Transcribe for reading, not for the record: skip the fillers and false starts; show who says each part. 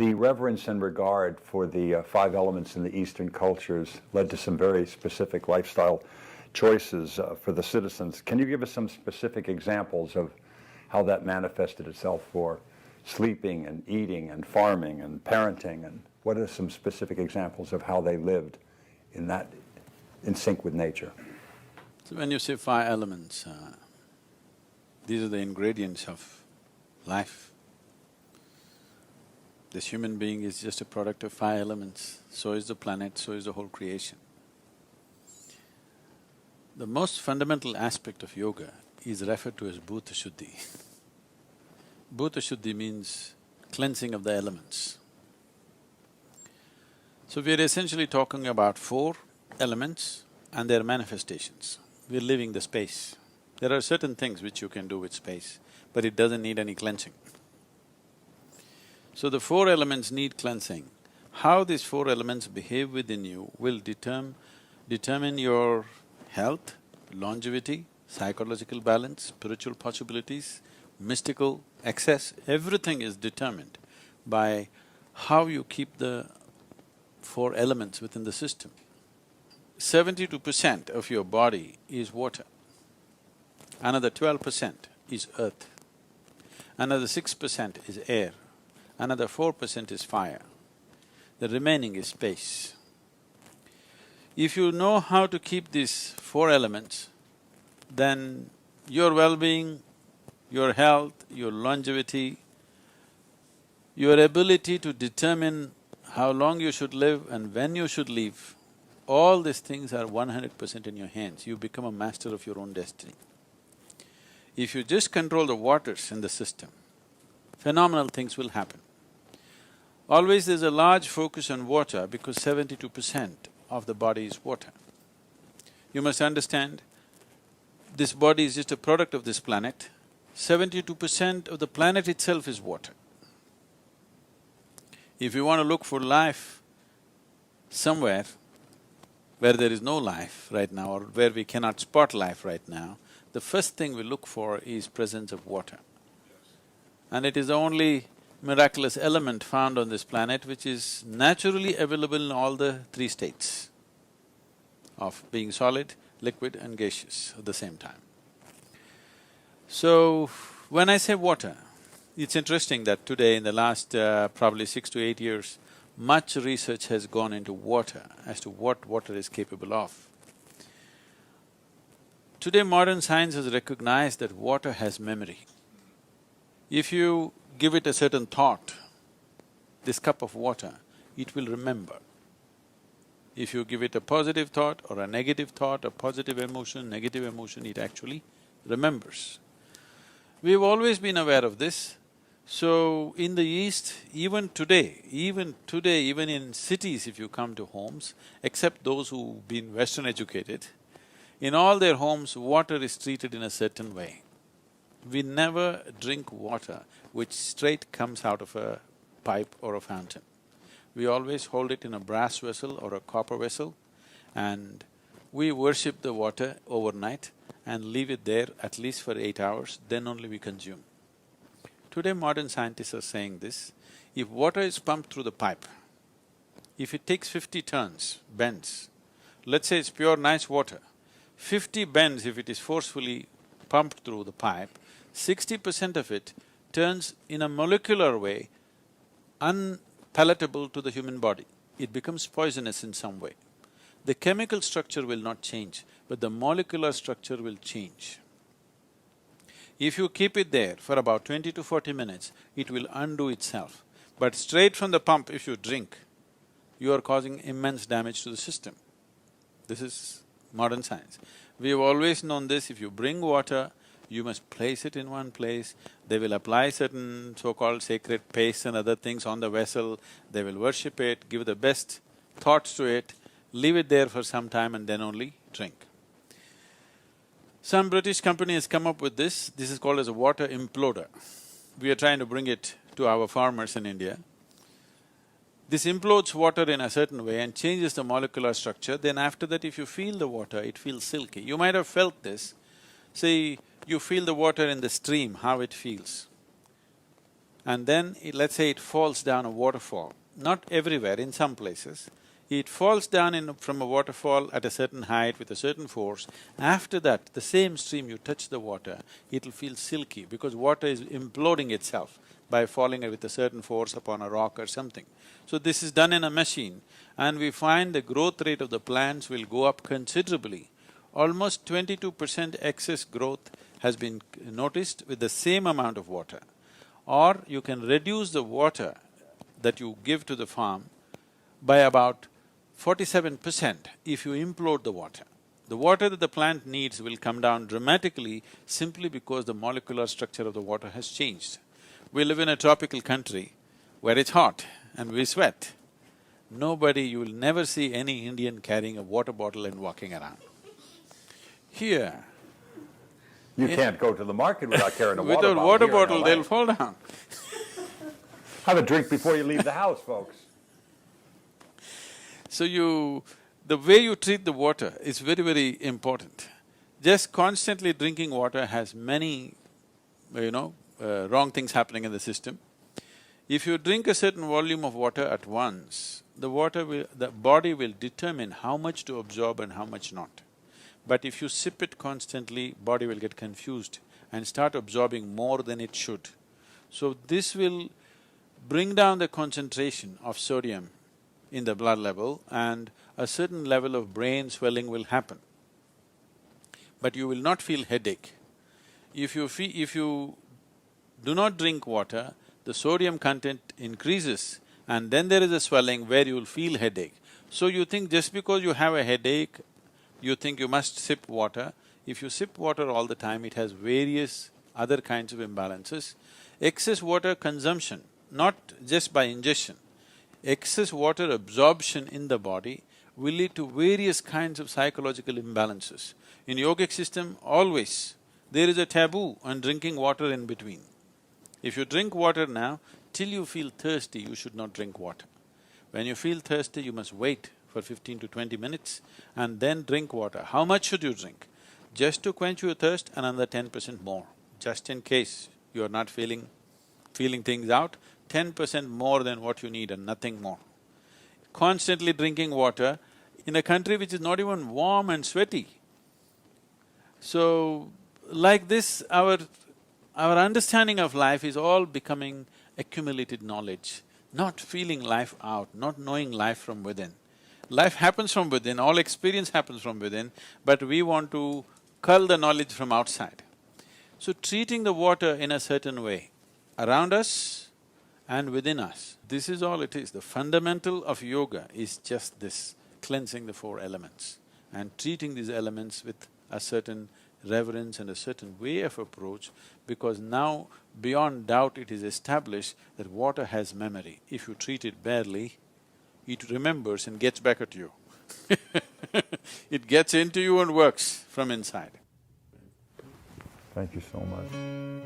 Speaker 1: The reverence and regard for the five elements in the Eastern cultures led to some very specific lifestyle choices for the citizens. Can you give us some specific examples of how that manifested itself for sleeping and eating and farming and parenting, and what are some specific examples of how they lived in sync with nature?
Speaker 2: So when you say five elements, these are the ingredients of life. This human being is just a product of five elements, so is the planet, so is the whole creation. The most fundamental aspect of yoga is referred to as Bhuta Shuddhi. Bhuta Shuddhi means cleansing of the elements. So we are essentially talking about four elements and their manifestations. We're living the space. There are certain things which you can do with space, but it doesn't need any cleansing. So the four elements need cleansing. How these four elements behave within you will determine your health, longevity, psychological balance, spiritual possibilities, mystical access. Everything is determined by how you keep the four elements within the system. 72% of your body is water, another 12% is earth, another 6% is air, another 4% is fire, the remaining is space. If you know how to keep these four elements, then your well-being, your health, your longevity, your ability to determine how long you should live and when you should live, all these things are 100% in your hands. You become a master of your own destiny. If you just control the waters in the system, phenomenal things will happen. Always there's a large focus on water because 72% of the body is water. You must understand, this body is just a product of this planet. 72% of the planet itself is water. If you want to look for life somewhere where there is no life right now or where we cannot spot life right now, the first thing we look for is presence of water. And it is the only miraculous element found on this planet which is naturally available in all the three states of being solid, liquid and gaseous at the same time. So, when I say water, it's interesting that today in the last probably 6 to 8 years, much research has gone into water as to what water is capable of. Today modern science has recognized that water has memory. If you give it a certain thought, this cup of water, it will remember. If you give it a positive thought or a negative thought, a positive emotion, negative emotion, it actually remembers. We've always been aware of this. So, in the East, even today, even in cities if you come to homes, except those who've been Western educated, in all their homes, water is treated in a certain way. We never drink water which straight comes out of a pipe or a fountain. We always hold it in a brass vessel or a copper vessel, and we worship the water overnight and leave it there at least for 8 hours, then only we consume. Today modern scientists are saying this, if water is pumped through the pipe, if it takes 50 turns, bends, let's say it's pure nice water, 50 bends if it is forcefully pumped through the pipe, 60% of it turns in a molecular way unpalatable to the human body. It becomes poisonous in some way. The chemical structure will not change, but the molecular structure will change. If you keep it there for about 20 to 40 minutes, it will undo itself. But straight from the pump if you drink, you are causing immense damage to the system. This is modern science. We have always known this, if you bring water, you must place it in one place, they will apply certain so-called sacred paste and other things on the vessel, they will worship it, give the best thoughts to it, leave it there for some time and then only drink. Some British company has come up with this is called as a water imploder. We are trying to bring it to our farmers in India. This implodes water in a certain way and changes the molecular structure, then after that if you feel the water, it feels silky. You might have felt this. See, you feel the water in the stream, how it feels. and then let's say it falls down a waterfall, not everywhere, in some places, it falls down from a waterfall at a certain height with a certain force. After that, the same stream, you touch the water, it'll feel silky because water is imploding itself by falling with a certain force upon a rock or something. So this is done in a machine, and we find the growth rate of the plants will go up considerably. Almost 22% excess growth has been noticed with the same amount of water. Or you can reduce the water that you give to the farm by about 47% if you implode the water. The water that the plant needs will come down dramatically simply because the molecular structure of the water has changed. We live in a tropical country where it's hot and we sweat. Nobody, you will never see any Indian carrying a water bottle and walking around. Here,
Speaker 1: You can't go to the market without carrying a water
Speaker 2: without
Speaker 1: bottle.
Speaker 2: water
Speaker 1: here in
Speaker 2: bottle,
Speaker 1: LA.
Speaker 2: they'll fall down.
Speaker 1: Have a drink before you leave the house, folks.
Speaker 2: So the way you treat the water is very, very important. Just constantly drinking water has many, wrong things happening in the system. If you drink a certain volume of water at once, the body will determine how much to absorb and how much not. But if you sip it constantly, body will get confused and start absorbing more than it should. So this will bring down the concentration of sodium in the blood level, and a certain level of brain swelling will happen. But you will not feel headache. If you do not drink water, the sodium content increases and then there is a swelling where you will feel headache. So you think just because you have a headache, you think you must sip water. If you sip water all the time, it has various other kinds of imbalances. Excess water consumption, not just by ingestion, excess water absorption in the body will lead to various kinds of psychological imbalances. In yogic system, always there is a taboo on drinking water in between. If you drink water now, till you feel thirsty, you should not drink water. When you feel thirsty, you must wait for 15 to 20 minutes and then drink water. How much should you drink? Just to quench your thirst, another 10% more, just in case you are not feeling things out, 10% more than what you need and nothing more. Constantly drinking water in a country which is not even warm and sweaty. So, like this, our understanding of life is all becoming accumulated knowledge, not feeling life out, not knowing life from within. Life happens from within, all experience happens from within, but we want to cull the knowledge from outside. So treating the water in a certain way, around us and within us, this is all it is. The fundamental of yoga is just this, cleansing the four elements and treating these elements with a certain reverence and a certain way of approach, because now beyond doubt it is established that water has memory. If you treat it badly, it remembers and gets back at you. It gets into you and works from inside.
Speaker 1: Thank you so much.